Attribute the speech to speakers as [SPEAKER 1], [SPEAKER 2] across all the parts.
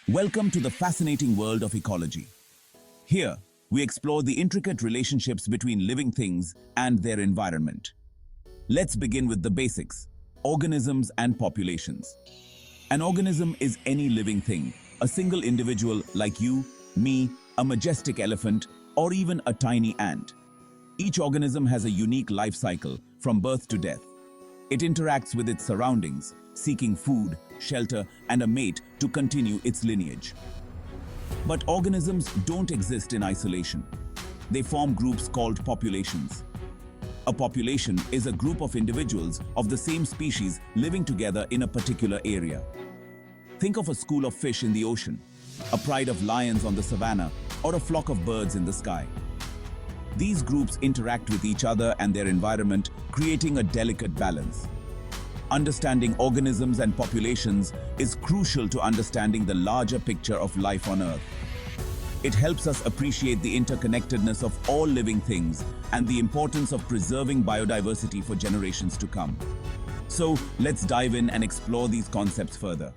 [SPEAKER 1] Welcome to the fascinating world of ecology. Here, we explore the intricate relationships between living things and their environment. Let's begin with the basics: organisms and populations. An organism is any living thing, a single individual like you, me, a majestic elephant, or even a tiny ant. Each organism has a unique life cycle from birth to death. It interacts with its surroundings, seeking food, shelter, and a mate to continue its lineage. But organisms don't exist in isolation. They form groups called populations. A population is a group of individuals of the same species living together in a particular area. Think of a school of fish in the ocean, a pride of lions on the savannah, or a flock of birds in the sky. These groups interact with each other and their environment, creating a delicate balance. Understanding organisms and populations is crucial to understanding the larger picture of life on Earth. It helps us appreciate the interconnectedness of all living things and the importance of preserving biodiversity for generations to come. So, let's dive in and explore these concepts further.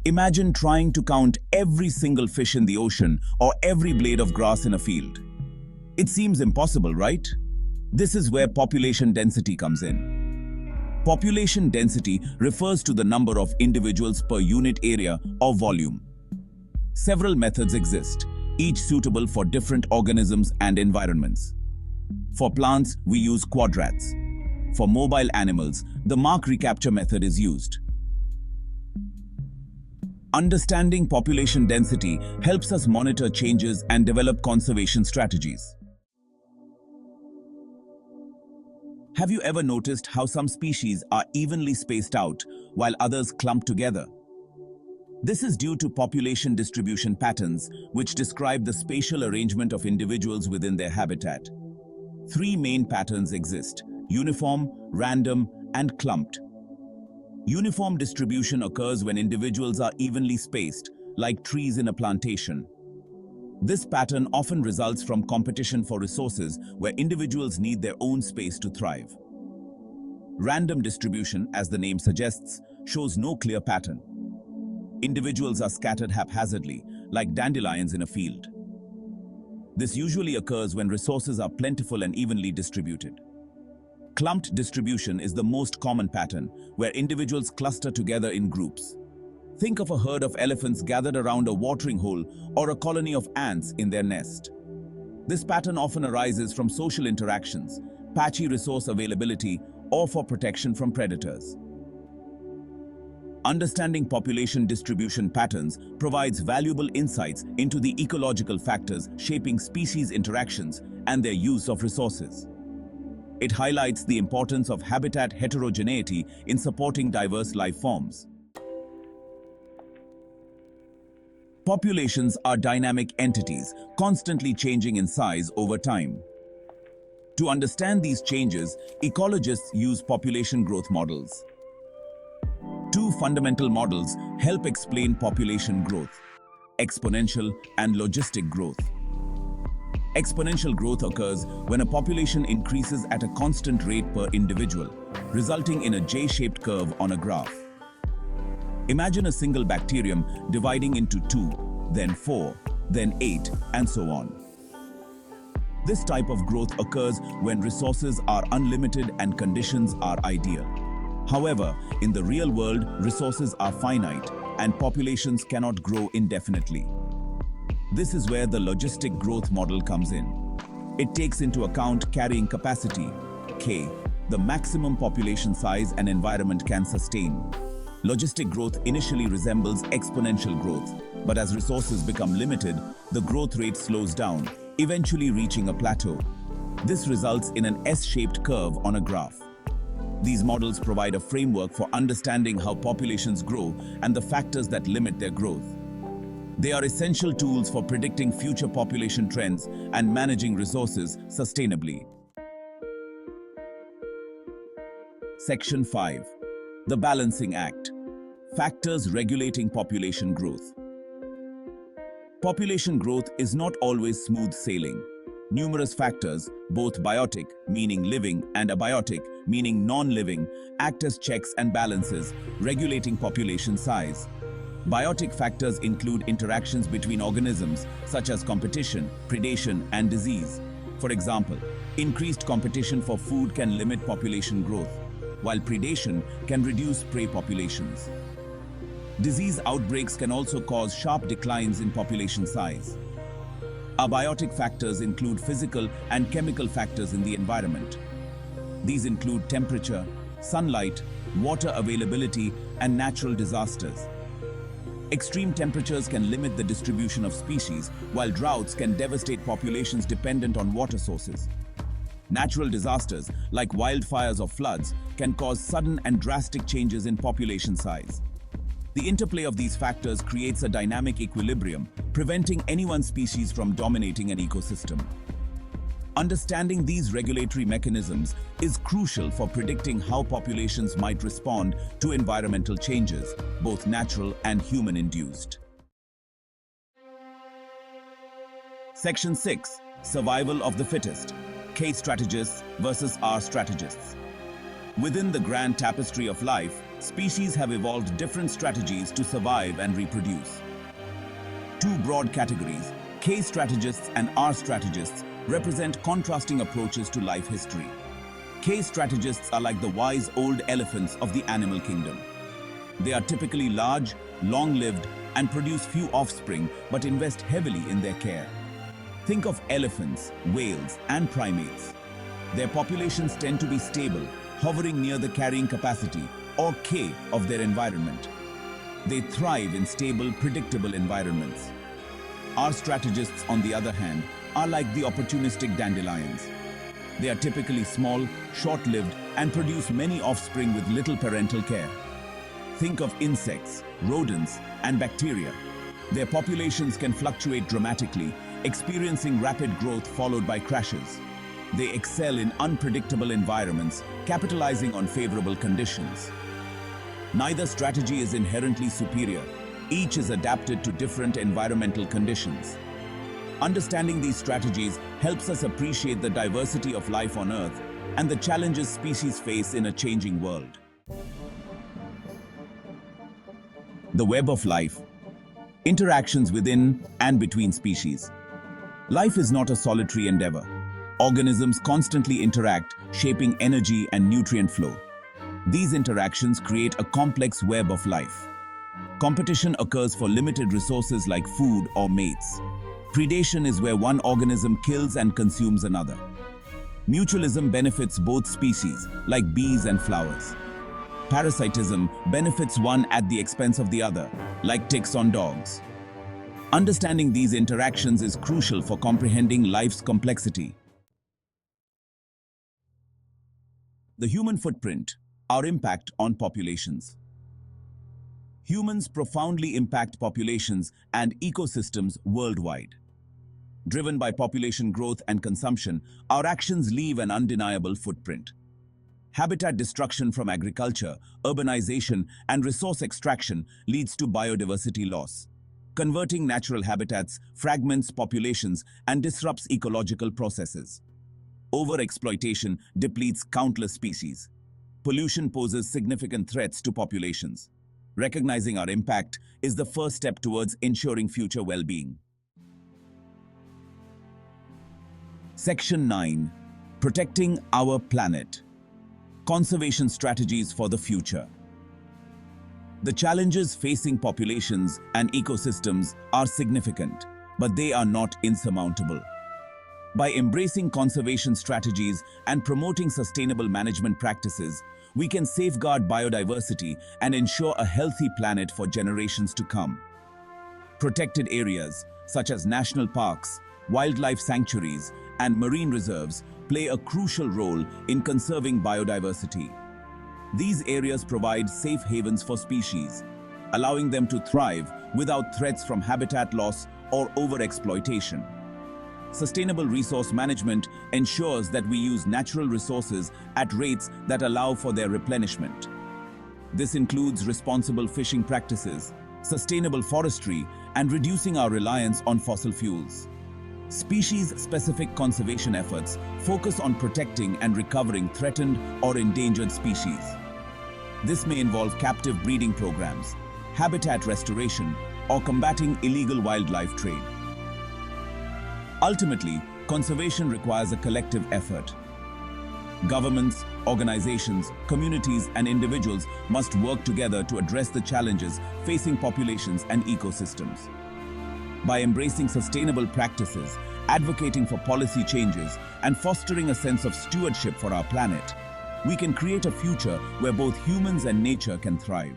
[SPEAKER 1] Imagine trying to count every single fish in the ocean or every blade of grass in a field. It seems impossible, right? This is where population density comes in. Population density refers to the number of individuals per unit area or volume. Several methods exist, each suitable for different organisms and environments. For plants, we use quadrats. For mobile animals, the mark recapture method is used. Understanding population density helps us monitor changes and develop conservation strategies. Have you ever noticed how some species are evenly spaced out while others clump together? This is due to population distribution patterns, which describe the spatial arrangement of individuals within their habitat. Three main patterns exist: uniform, random, and clumped. Uniform distribution occurs when individuals are evenly spaced, like trees in a plantation. This pattern often results from competition for resources where individuals need their own space to thrive. Random distribution, as the name suggests, shows no clear pattern. Individuals are scattered haphazardly, like dandelions in a field. This usually occurs when resources are plentiful and evenly distributed. Clumped distribution is the most common pattern, where individuals cluster together in groups. Think of a herd of elephants gathered around a watering hole or a colony of ants in their nest. This pattern often arises from social interactions, patchy resource availability, or for protection from predators. Understanding population distribution patterns provides valuable insights into the ecological factors shaping species interactions and their use of resources. It highlights the importance of habitat heterogeneity in supporting diverse life forms. Populations are dynamic entities, constantly changing in size over time. To understand these changes, ecologists use population growth models. Two fundamental models help explain population growth: exponential and logistic growth. Exponential growth occurs when a population increases at a constant rate per individual, resulting in a J-shaped curve on a graph. Imagine a single bacterium dividing into 2, then 4, then 8, and so on. This type of growth occurs when resources are unlimited and conditions are ideal. However, in the real world, resources are finite and populations cannot grow indefinitely. This is where the logistic growth model comes in. It takes into account carrying capacity, K, the maximum population size an environment can sustain. Logistic growth initially resembles exponential growth, but as resources become limited, the growth rate slows down, eventually reaching a plateau. This results in an S-shaped curve on a graph. These models provide a framework for understanding how populations grow and the factors that limit their growth. They are essential tools for predicting future population trends and managing resources sustainably. Section 5. The Balancing Act. Factors regulating population growth. Population growth is not always smooth sailing. Numerous factors, both biotic, meaning living, and abiotic, meaning non-living, act as checks and balances, regulating population size. Biotic factors include interactions between organisms, such as competition, predation, and disease. For example, increased competition for food can limit population growth, while predation can reduce prey populations. Disease outbreaks can also cause sharp declines in population size. Abiotic factors include physical and chemical factors in the environment. These include temperature, sunlight, water availability, and natural disasters. Extreme temperatures can limit the distribution of species, while droughts can devastate populations dependent on water sources. Natural disasters, like wildfires or floods, can cause sudden and drastic changes in population size. The interplay of these factors creates a dynamic equilibrium, preventing any one species from dominating an ecosystem. Understanding these regulatory mechanisms is crucial for predicting how populations might respond to environmental changes, both natural and human-induced. Section 6. Survival of the fittest. K strategists versus R strategists. Within the grand tapestry of life, species have evolved different strategies to survive and reproduce. Two broad categories, K strategists and R strategists, represent contrasting approaches to life history. K strategists are like the wise old elephants of the animal kingdom. They are typically large, long-lived, and produce few offspring, but invest heavily in their care. Think of elephants, whales, and primates. Their populations tend to be stable, hovering near the carrying capacity, or K, of their environment. They thrive in stable, predictable environments. Our strategists, on the other hand, are like the opportunistic dandelions. They are typically small, short-lived, and produce many offspring with little parental care. Think of insects, rodents, and bacteria. Their populations can fluctuate dramatically, experiencing rapid growth followed by crashes. They excel in unpredictable environments, capitalizing on favorable conditions. Neither strategy is inherently superior. Each is adapted to different environmental conditions. Understanding these strategies helps us appreciate the diversity of life on Earth and the challenges species face in a changing world. The web of life. Interactions within and between species. Life is not a solitary endeavor. Organisms constantly interact, shaping energy and nutrient flow. These interactions create a complex web of life. Competition occurs for limited resources like food or mates. Predation is where one organism kills and consumes another. Mutualism benefits both species, like bees and flowers. Parasitism benefits one at the expense of the other, like ticks on dogs. Understanding these interactions is crucial for comprehending life's complexity. The human footprint, our impact on populations. Humans profoundly impact populations and ecosystems worldwide. Driven by population growth and consumption, our actions leave an undeniable footprint. Habitat destruction from agriculture, urbanization, and resource extraction leads to biodiversity loss. Converting natural habitats fragments populations and disrupts ecological processes. Overexploitation depletes countless species. Pollution poses significant threats to populations. Recognizing our impact is the first step towards ensuring future well-being. Section 9. Protecting our planet. Conservation strategies for the future. The challenges facing populations and ecosystems are significant, but they are not insurmountable. By embracing conservation strategies and promoting sustainable management practices, we can safeguard biodiversity and ensure a healthy planet for generations to come. Protected areas, such as national parks, wildlife sanctuaries, and marine reserves, play a crucial role in conserving biodiversity. These areas provide safe havens for species, allowing them to thrive without threats from habitat loss or overexploitation. Sustainable resource management ensures that we use natural resources at rates that allow for their replenishment. This includes responsible fishing practices, sustainable forestry, and reducing our reliance on fossil fuels. Species-specific conservation efforts focus on protecting and recovering threatened or endangered species. This may involve captive breeding programs, habitat restoration, or combating illegal wildlife trade. Ultimately, conservation requires a collective effort. Governments, organizations, communities, and individuals must work together to address the challenges facing populations and ecosystems. By embracing sustainable practices, advocating for policy changes, and fostering a sense of stewardship for our planet, we can create a future where both humans and nature can thrive.